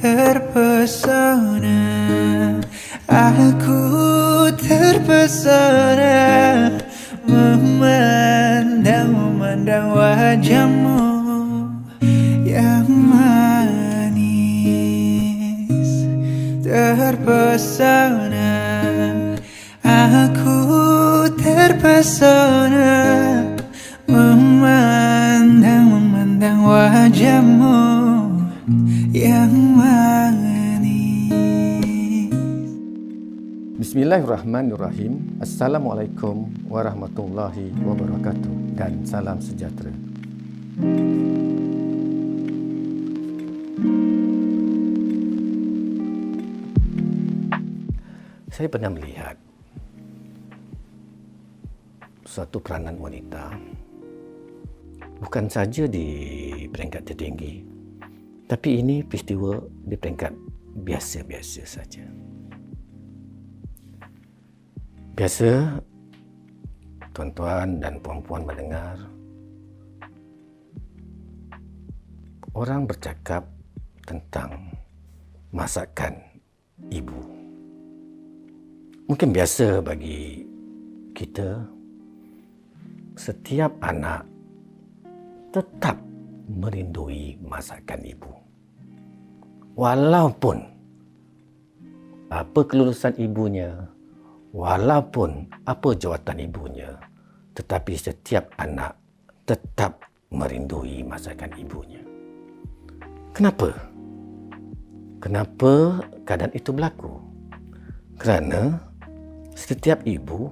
Terpesona, aku terpesona memandang wajahmu yang manis. Terpesona, aku terpesona memandang wajahmu yang manis. Bismillahirrahmanirrahim. Assalamualaikum warahmatullahi wabarakatuh dan salam sejahtera. Saya pernah melihat suatu peranan wanita bukan saja di peringkat tertinggi, tapi ini peristiwa di peringkat biasa-biasa saja. Biasa tuan-tuan dan puan-puan mendengar orang bercakap tentang masakan ibu. Mungkin biasa bagi kita, setiap anak tetap merindui masakan ibu. Walaupun apa kelulusan ibunya, walaupun apa jawatan ibunya, tetapi setiap anak tetap merindui masakan ibunya. Kenapa? Kenapa keadaan itu berlaku? Kerana setiap ibu,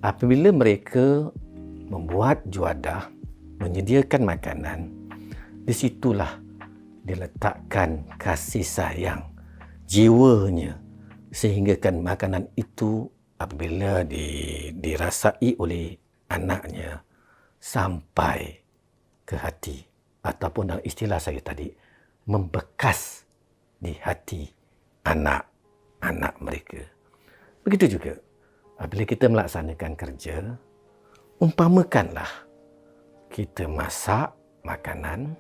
apabila mereka membuat juadah, menyediakan makanan, di situlah diletakkan kasih sayang, jiwanya, sehinggakan makanan itu apabila dirasai oleh anaknya sampai ke hati, ataupun dalam istilah saya tadi, membekas di hati anak-anak mereka. Begitu juga apabila kita melaksanakan kerja, umpamakanlah kita masak makanan,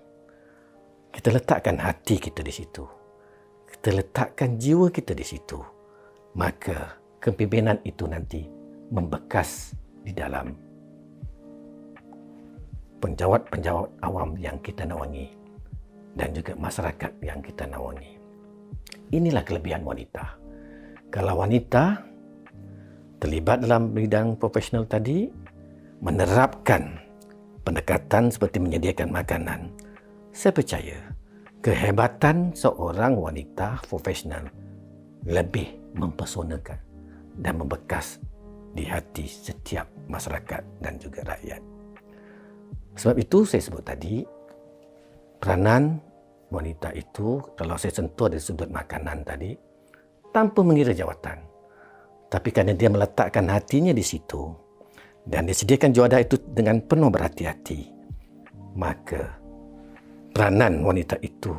kita letakkan hati kita di situ, kita letakkan jiwa kita di situ, maka kepimpinan itu nanti membekas di dalam penjawat-penjawat awam yang kita naungi dan juga masyarakat yang kita naungi. Inilah kelebihan wanita. Kalau wanita terlibat dalam bidang profesional tadi, menerapkan pendekatan seperti menyediakan makanan, saya percaya kehebatan seorang wanita profesional lebih mempesonakan dan membekas di hati setiap masyarakat dan juga rakyat. Sebab itu saya sebut tadi, peranan wanita itu, kalau saya sentuh dari sudut makanan tadi, tanpa mengira jawatan, tapi kerana dia meletakkan hatinya di situ dan disediakan juadah itu dengan penuh berhati-hati, maka peranan wanita itu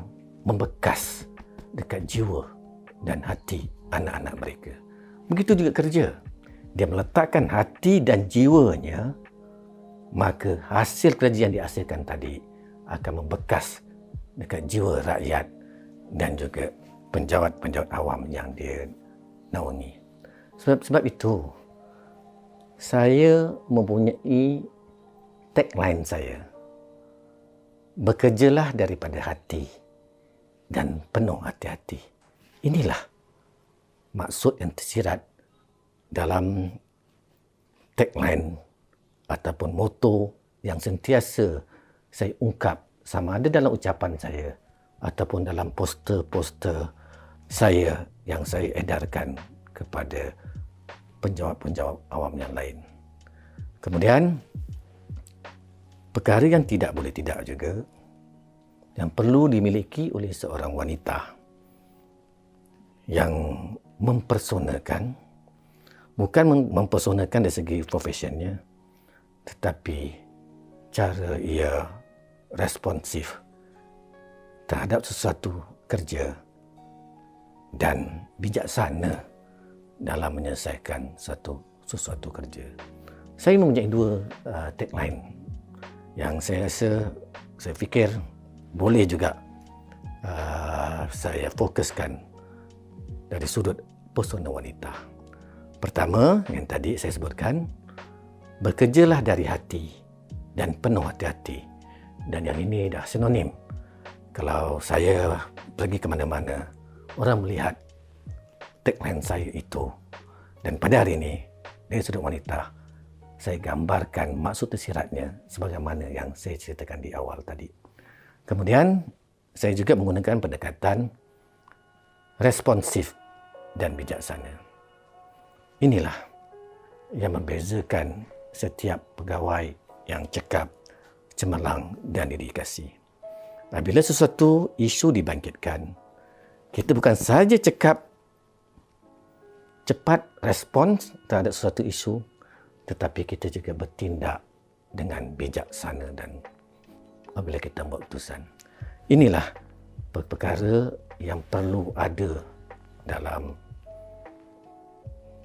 membekas dekat jiwa dan hati anak-anak mereka. Begitu juga kerja. Dia meletakkan hati dan jiwanya, maka hasil kerja yang dihasilkan tadi akan membekas dekat jiwa rakyat dan juga penjawat-penjawat awam yang dia naungi. Sebab itu, saya mempunyai tagline saya, bekerjalah daripada hati dan penuh hati-hati. Inilah maksud yang tersirat dalam tagline ataupun moto yang sentiasa saya ungkap, sama ada dalam ucapan saya ataupun dalam poster-poster saya yang saya edarkan kepada penjawab-penjawab awam yang lain. Kemudian, perkara yang tidak boleh tidak juga, yang perlu dimiliki oleh seorang wanita yang mempersonakan, bukan mempersonakan dari segi profesionnya, tetapi cara ia responsif terhadap sesuatu kerja dan bijaksana dalam menyelesaikan sesuatu kerja. Saya mempunyai dua tagline yang saya rasa, saya fikir boleh juga saya fokuskan dari sudut pesona wanita. Pertama, yang tadi saya sebutkan, bekerjalah dari hati dan penuh hati-hati. Dan yang ini dah sinonim. Kalau saya pergi ke mana-mana, orang melihat tagline saya itu. Dan pada hari ini, dari sudut wanita, saya gambarkan maksud tersiratnya sebagaimana yang saya ceritakan di awal tadi. Kemudian, saya juga menggunakan pendekatan responsif dan bijaksana. Inilah yang membezakan setiap pegawai yang cekap, cemerlang dan dedikasi. Apabila sesuatu isu dibangkitkan, kita bukan sahaja cekap, cepat respons terhadap sesuatu isu, tetapi kita juga bertindak dengan bijaksana dan apabila kita buat keputusan. Inilah perkara yang perlu ada dalam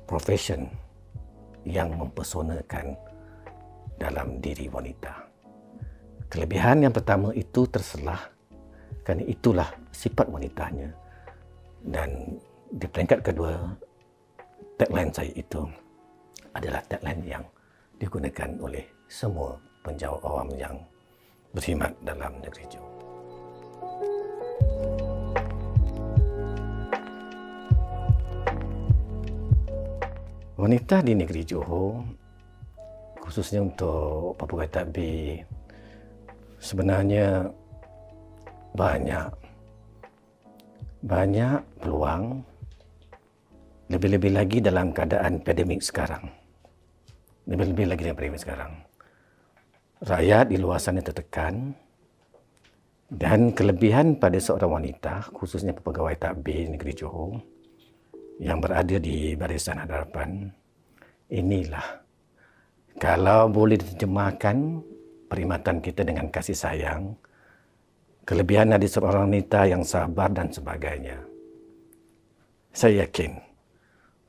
profession yang mempersonakan dalam diri wanita. Kelebihan yang pertama itu terselah kerana itulah sifat wanitanya. Dan di peringkat kedua, tagline saya itu adalah tagline yang digunakan oleh semua penjawat awam yang berkhidmat dalam negeri Johor. Wanita di negeri Johor, khususnya untuk pegawai tadbir, sebenarnya banyak peluang, lebih-lebih lagi dalam keadaan pandemik sekarang. Rakyat di luar sana tertekan dan kelebihan pada seorang wanita, khususnya pegawai tadbir negeri Johor, yang berada di Barisan Hadapan, inilah kalau boleh diterjemahkan perkhidmatan kita dengan kasih sayang, kelebihan dari seorang wanita yang sabar dan sebagainya. Saya yakin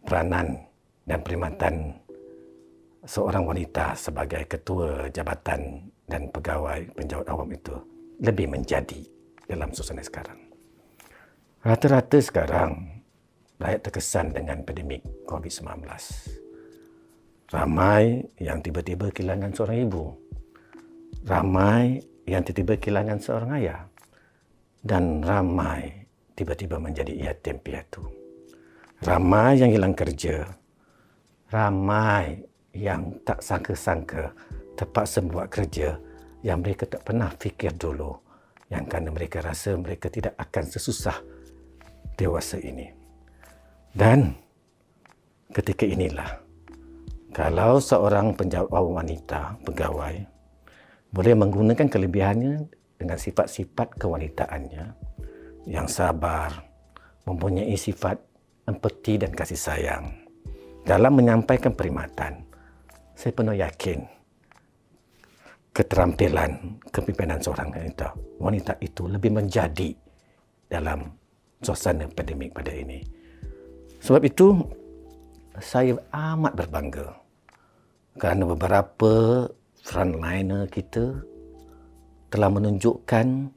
peranan dan perkhidmatan seorang wanita sebagai ketua jabatan dan pegawai penjawat awam itu lebih menjadi dalam suasana sekarang. Rata-rata sekarang rakyat terkesan dengan pandemik COVID-19. Ramai yang tiba-tiba kehilangan seorang ibu. Ramai yang tiba-tiba kehilangan seorang ayah. Dan ramai tiba-tiba menjadi yatim piatu. Ramai yang hilang kerja. Ramai yang tak sangka-sangka terpaksa membuat kerja yang mereka tak pernah fikir dulu. Yang kerana mereka rasa mereka tidak akan sesusah dewasa ini. Dan ketika inilah, kalau seorang penjawat awam wanita, pegawai, boleh menggunakan kelebihannya dengan sifat-sifat kewanitaannya yang sabar, mempunyai sifat empati dan kasih sayang dalam menyampaikan perkhidmatan, saya penuh yakin keterampilan kepimpinan seorang wanita itu lebih menjadi dalam suasana pandemik pada ini. Sebab itu, saya amat berbangga kerana beberapa frontliner kita telah menunjukkan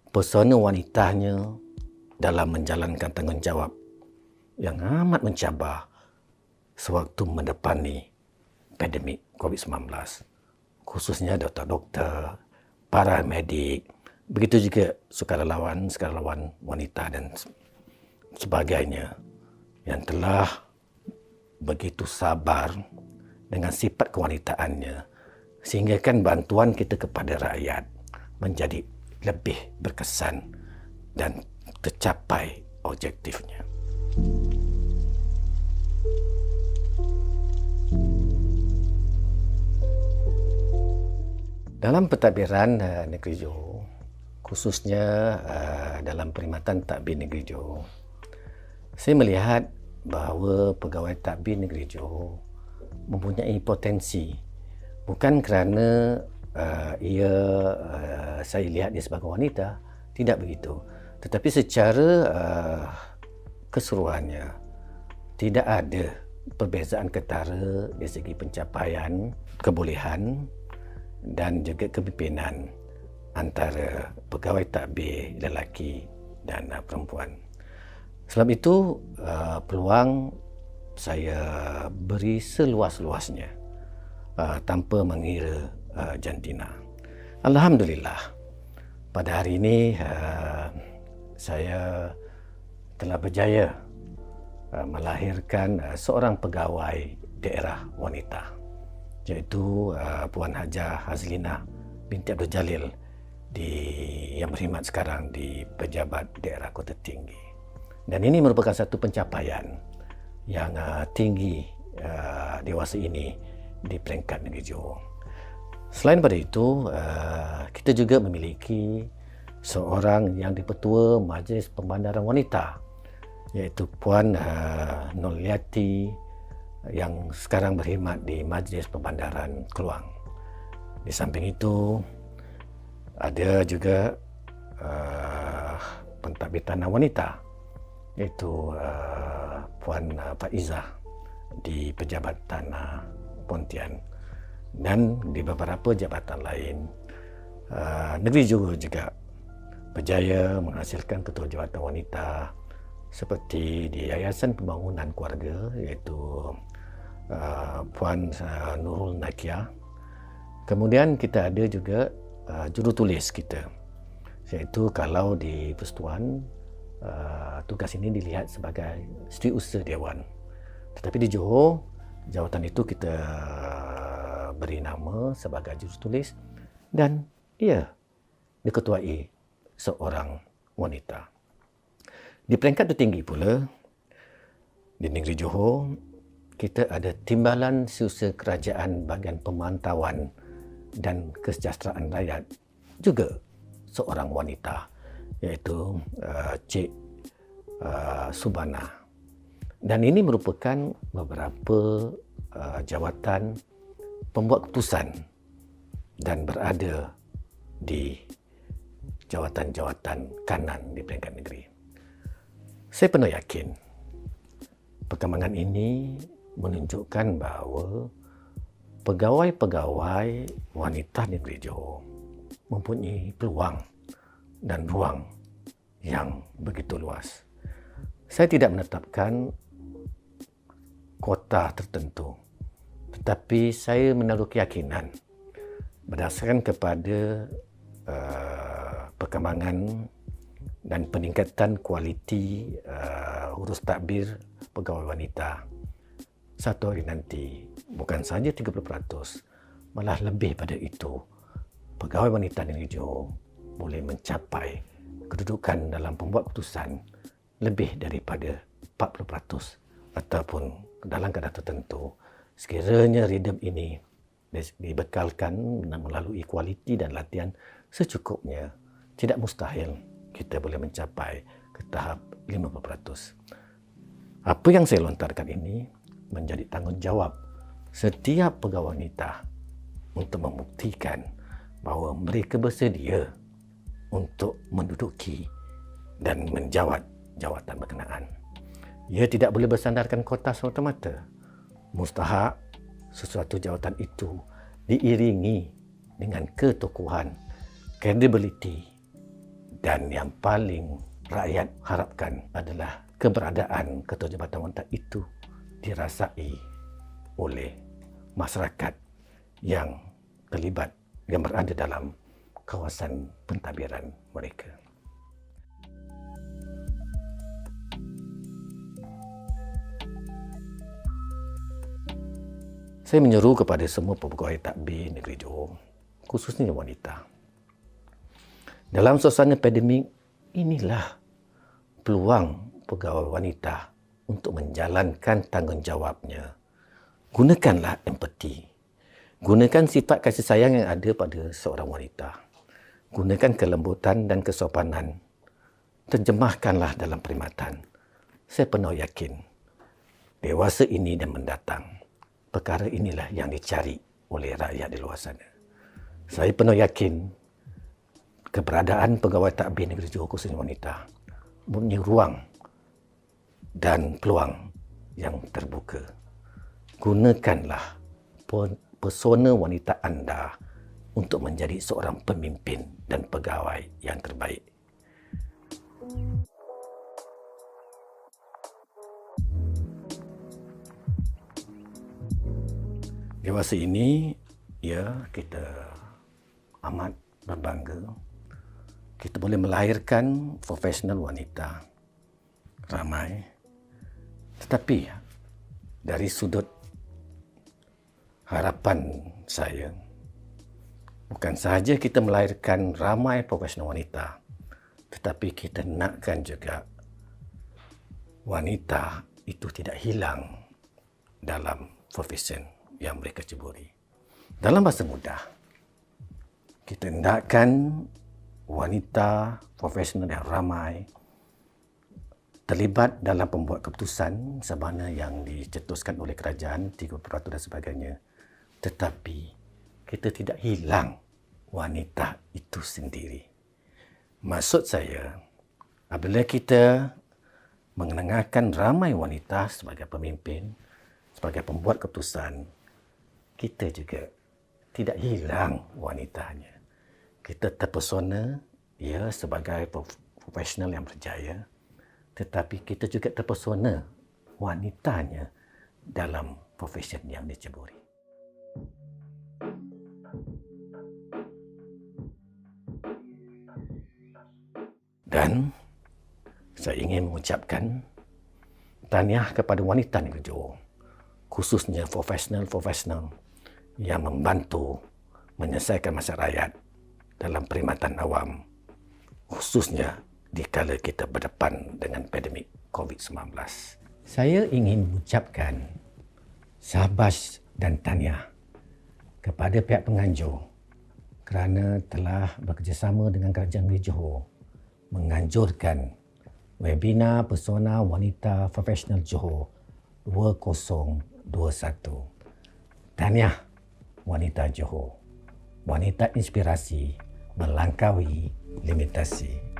persona wanitanya dalam menjalankan tanggungjawab yang amat mencabar sewaktu mendepani pandemik COVID-19. Khususnya doktor-doktor, para medik, begitu juga sukarelawan wanita dan sebagainya yang telah begitu sabar dengan sifat kewanitaannya sehingga kan bantuan kita kepada rakyat menjadi lebih berkesan dan tercapai objektifnya. Dalam pentadbiran negeri Johor, khususnya dalam perkhidmatan tadbir negeri Johor, saya melihat bahawa pegawai tadbir negeri Johor mempunyai potensi, bukan kerana saya lihat dia sebagai wanita, tidak begitu, tetapi secara keseluruhannya tidak ada perbezaan ketara dari segi pencapaian, kebolehan dan juga kepimpinan antara pegawai takbir lelaki dan perempuan. Sebab itu, peluang saya beri seluas-luasnya tanpa mengira jantina. Alhamdulillah, pada hari ini saya telah berjaya melahirkan seorang pegawai daerah wanita, iaitu Puan Hajah Hazlina binti Abdul Jalil yang berkhidmat sekarang di Pejabat Daerah Kota Tinggi. Dan ini merupakan satu pencapaian yang tinggi dewasa ini di peringkat negeri Johor. Selain pada itu, kita juga memiliki seorang yang dipertua Majlis Pembandaran Wanita, iaitu Puan Noliati yang sekarang berkhidmat di Majlis Pembandaran Keluang. Di samping itu, ada juga pentadbir tanah wanita, iaitu Puan Faizah di Pejabat Tanah Pontian, dan di beberapa jabatan lain. Negeri Johor juga berjaya menghasilkan ketua jawatan wanita seperti di Yayasan Pembangunan Keluarga, iaitu Puan Nurul Nakia. Kemudian kita ada juga jurutulis kita, iaitu kalau di Persatuan tugas ini dilihat sebagai setiausaha Dewan. Tetapi di Johor, jawatan itu kita beri nama sebagai jurutulis dan ia diketuai seorang wanita. Di peringkat tertinggi pula, di negeri Johor, kita ada Timbalan Setiausaha Kerajaan Bahagian Pemantauan dan Kesejahteraan Rakyat, juga seorang wanita, iaitu Cik Subana. Dan ini merupakan beberapa jawatan pembuat keputusan dan berada di jawatan-jawatan kanan di peringkat negeri. Saya penuh yakin perkembangan ini menunjukkan bahawa pegawai-pegawai wanita negeri Johor mempunyai peluang dan ruang yang begitu luas. Saya tidak menetapkan kota tertentu, tetapi saya menaruh keyakinan berdasarkan kepada perkembangan dan peningkatan kualiti urus takbir pegawai wanita. Satu hari nanti, bukan saja 30%, malah lebih pada itu, pegawai wanita negeri Johor boleh mencapai kedudukan dalam pembuat keputusan lebih daripada 40%, ataupun dalam keadaan tertentu, sekiranya rhythm ini dibekalkan melalui kualiti dan latihan secukupnya, tidak mustahil kita boleh mencapai ke tahap 50%. Apa yang saya lontarkan ini menjadi tanggungjawab setiap pegawai wanita untuk membuktikan bahawa mereka bersedia untuk menduduki dan menjawat jawatan berkenaan. Ia tidak boleh bersandarkan kota semata-mata. Mustahak sesuatu jawatan itu diiringi dengan ketokohan, credibility, dan yang paling rakyat harapkan adalah keberadaan ketua jabatan wanita itu dirasai oleh masyarakat yang terlibat, yang berada dalam kawasan pentadbiran mereka. Saya menyeru kepada semua pegawai takbir negeri Johor, khususnya wanita. Dalam suasana pandemik, inilah peluang pegawai wanita untuk menjalankan tanggungjawabnya. Gunakanlah empati. Gunakan sifat kasih sayang yang ada pada seorang wanita. Gunakan kelembutan dan kesopanan. Terjemahkanlah dalam perkhidmatan. Saya penuh yakin, dewasa ini dan mendatang, perkara inilah yang dicari oleh rakyat di luar sana. Saya penuh yakin keberadaan pegawai takbir negeri Johor khususnya wanita mempunyai ruang dan peluang yang terbuka. Gunakanlah pesona wanita anda untuk menjadi seorang pemimpin dan pegawai yang terbaik. Di masa ini, kita amat berbangga. Kita boleh melahirkan profesional wanita ramai. Tetapi dari sudut harapan saya, bukan sahaja kita melahirkan ramai profesional wanita, tetapi kita nakkan juga wanita itu tidak hilang dalam profesi yang mereka ceburi. Dalam bahasa mudah, kita hendakkan wanita profesional yang ramai terlibat dalam pembuat keputusan sebagaimana yang dicetuskan oleh kerajaan, 30% dan sebagainya. Tetapi kita tidak hilang wanita itu sendiri. Maksud saya, apabila kita mengenangkan ramai wanita sebagai pemimpin, sebagai pembuat keputusan, kita juga tidak hilang wanitanya. Kita terpesona sebagai profesional yang berjaya, tetapi kita juga terpesona wanitanya dalam profesi yang diceburi. Dan saya ingin mengucapkan tahniah kepada wanita negeri Johor, khususnya profesional yang membantu menyelesaikan masalah rakyat dalam perkhidmatan awam, khususnya dikala kita berdepan dengan pandemik COVID-19. Saya ingin mengucapkan syabas dan tahniah kepada pihak penganjur kerana telah bekerjasama dengan Kerajaan Negeri Johor menganjurkan webinar Persona Wanita Profesional Johor 2021. Tahniah wanita Johor, wanita inspirasi melangkaui limitasi.